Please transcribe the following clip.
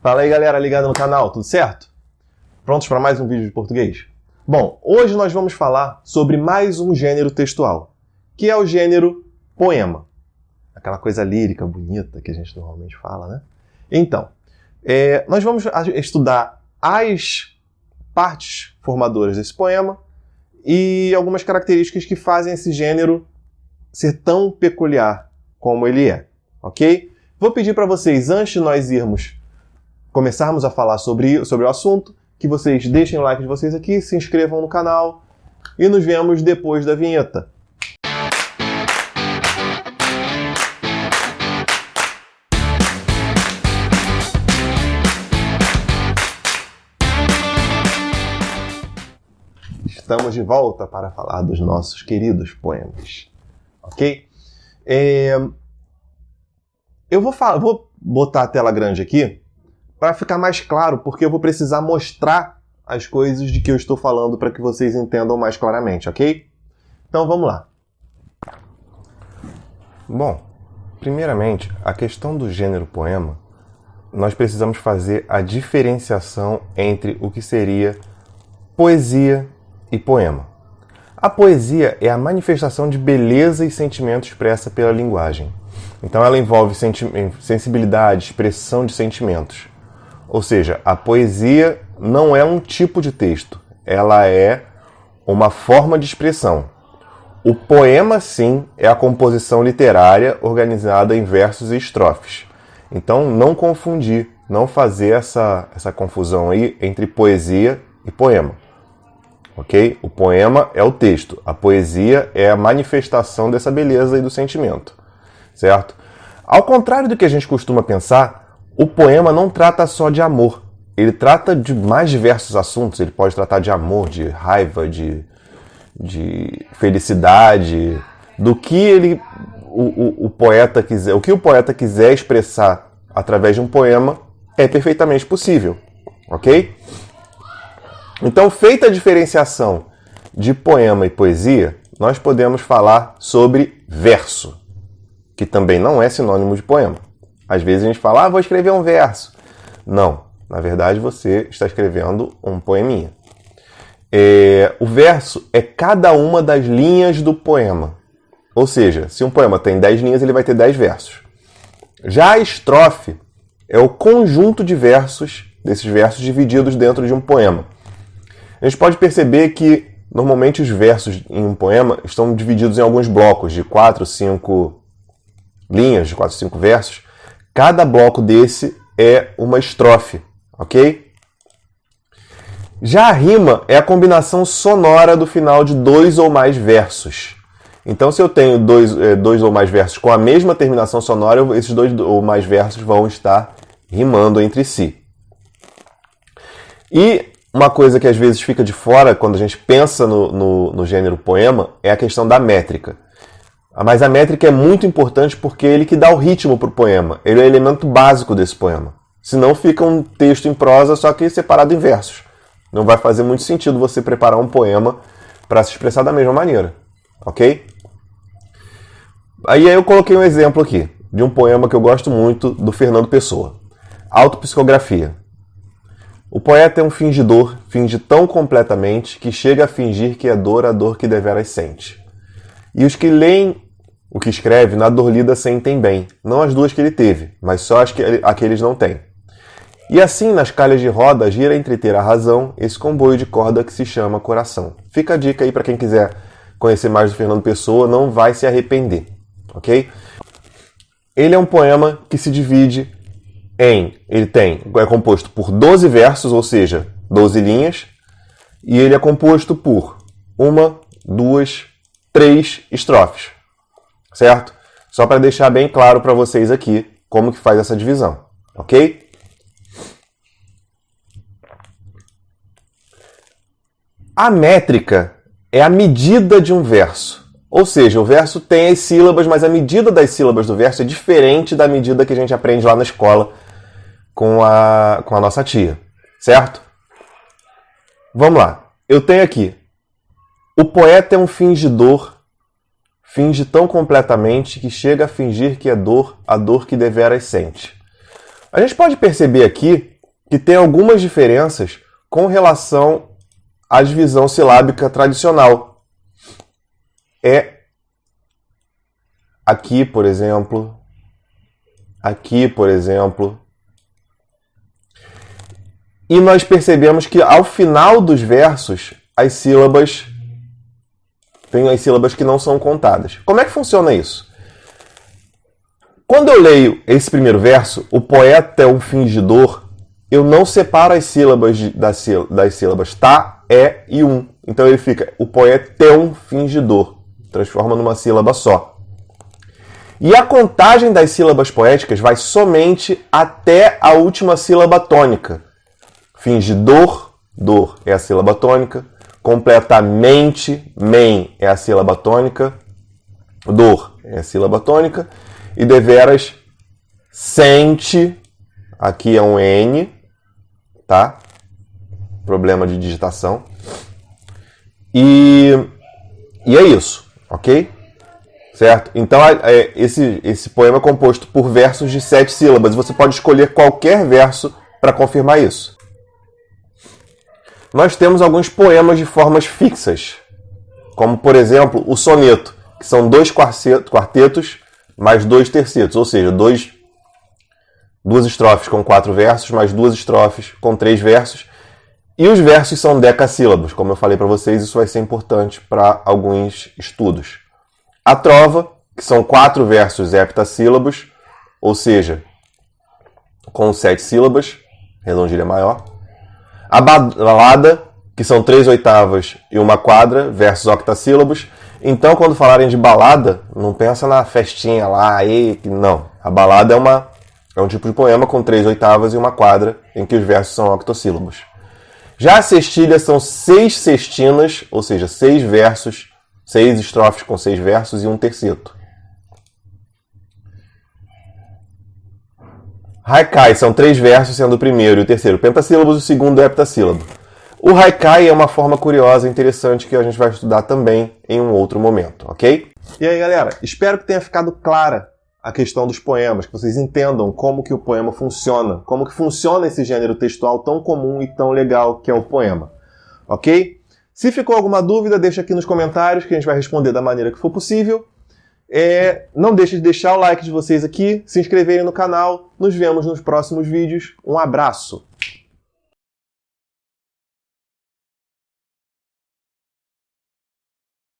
Fala aí, galera ligada no canal, tudo certo? Prontos para mais um vídeo de português? Bom, hoje nós vamos falar sobre mais um gênero textual, que é o gênero poema. Aquela coisa lírica, bonita que a gente normalmente fala, né? Então, nós vamos estudar as partes formadoras desse poema e algumas características que fazem esse gênero ser tão peculiar como ele é, ok? Vou pedir para vocês, antes de nós começarmos a falar sobre o assunto, que vocês deixem o like de vocês aqui, se inscrevam no canal e nos vemos depois da vinheta. Estamos de volta para falar dos nossos queridos poemas, ok? Eu vou botar a tela grande aqui para ficar mais claro, porque eu vou precisar mostrar as coisas de que eu estou falando para que vocês entendam mais claramente, ok? Então vamos lá. Bom, primeiramente, a questão do gênero poema, nós precisamos fazer a diferenciação entre o que seria poesia e poema. A poesia é a manifestação de beleza e sentimento expressa pela linguagem. Então ela envolve sensibilidade, expressão de sentimentos. Ou seja, a poesia não é um tipo de texto, ela é uma forma de expressão. O poema, sim, é a composição literária organizada em versos e estrofes. Então, não confundir, não fazer essa confusão aí entre poesia e poema. Ok? O poema é o texto, a poesia é a manifestação dessa beleza e do sentimento. Certo? Ao contrário do que a gente costuma pensar, o poema não trata só de amor, ele trata de mais diversos assuntos, ele pode tratar de amor, de raiva, de felicidade, do que o poeta quiser, o que o poeta quiser expressar através de um poema é perfeitamente possível, ok? Então, feita a diferenciação de poema e poesia, nós podemos falar sobre verso, que também não é sinônimo de poema. Às vezes a gente fala, vou escrever um verso. Não, na verdade você está escrevendo um poeminha. O verso é cada uma das linhas do poema. Ou seja, se um poema tem 10 linhas, ele vai ter 10 versos. Já a estrofe é o conjunto de versos, desses versos divididos dentro de um poema. A gente pode perceber que, normalmente, os versos em um poema estão divididos em alguns blocos de 4, 5 linhas, de 4, 5 versos. Cada bloco desse é uma estrofe, ok? Já a rima é a combinação sonora do final de 2 ou mais versos. Então, se eu tenho dois ou mais versos com a mesma terminação sonora, esses 2 ou mais versos vão estar rimando entre si. E uma coisa que às vezes fica de fora quando a gente pensa no gênero poema é a questão da métrica. Mas a métrica é muito importante porque é ele que dá o ritmo para o poema. Ele é o elemento básico desse poema. Senão fica um texto em prosa, só que separado em versos. Não vai fazer muito sentido você preparar um poema para se expressar da mesma maneira. Ok? Aí eu coloquei um exemplo aqui de um poema que eu gosto muito, do Fernando Pessoa. Autopsicografia. O poeta é um fingidor, finge tão completamente que chega a fingir que é dor a dor que deveras sente. E os que leem o que escreve, na dor lida sentem bem, não as duas que ele teve, mas só as que aqueles não têm. E assim, nas calhas de roda, gira entreter a razão esse comboio de corda que se chama coração. Fica a dica aí para quem quiser conhecer mais do Fernando Pessoa, não vai se arrepender, ok? Ele é um poema que se divide é composto por 12 versos, ou seja, 12 linhas, e ele é composto por 1, 2, 3 estrofes, certo? Só para deixar bem claro para vocês aqui como que faz essa divisão, ok? A métrica é a medida de um verso, ou seja, o verso tem as sílabas, mas a medida das sílabas do verso é diferente da medida que a gente aprende lá na escola com a nossa tia, certo? Vamos lá, eu tenho aqui: o poeta é um fingidor, finge tão completamente que chega a fingir que é dor a dor que deveras sente. A gente pode perceber aqui que tem algumas diferenças com relação à divisão silábica tradicional. Aqui, por exemplo. E nós percebemos que ao final dos versos, as sílabas tem as sílabas que não são contadas. Como é que funciona isso? Quando eu leio esse primeiro verso, o poeta é um fingidor, eu não separo as sílabas das sílabas tá, é e um. Então ele fica, o poeta é um fingidor, transforma numa sílaba só. E a contagem das sílabas poéticas vai somente até a última sílaba tônica. Fingidor, dor é a sílaba tônica. Completamente, men é a sílaba tônica. Dor é a sílaba tônica. E deveras, sente, aqui é um N, tá? Problema de digitação. E é isso, ok? Certo? Então, esse poema é composto por versos de 7 sílabas. Você pode escolher qualquer verso para confirmar isso. Nós temos alguns poemas de formas fixas, como, por exemplo, o soneto, que são 2 quartetos mais 2 tercetos, ou seja, 2 estrofes com 4 versos, mais 2 estrofes com 3 versos. E os versos são decassílabos. Como eu falei para vocês, isso vai ser importante para alguns estudos. A trova, que são 4 versos heptassílabos, ou seja, com 7 sílabas, redondilha maior. A balada, que são 3 oitavas e 1 quadra, versos octassílabos. Então, quando falarem de balada, não pensa na festinha lá, não. A balada é um tipo de poema com 3 oitavas e 1 quadra, em que os versos são octossílabos. Já a sextilha são 6 sextinas, ou seja, 6 versos, 6 estrofes com 6 versos e 1 terceto. Haikai são 3 versos, sendo o primeiro e o terceiro pentassílabos e o segundo heptassílabo. O haikai é uma forma curiosa e interessante que a gente vai estudar também em um outro momento, ok? E aí, galera, espero que tenha ficado clara a questão dos poemas, que vocês entendam como que o poema funciona, como que funciona esse gênero textual tão comum e tão legal que é o poema, ok? Se ficou alguma dúvida, deixa aqui nos comentários que a gente vai responder da maneira que for possível. Não deixe de deixar o like de vocês aqui, se inscreverem no canal. Nos vemos nos próximos vídeos. Um abraço!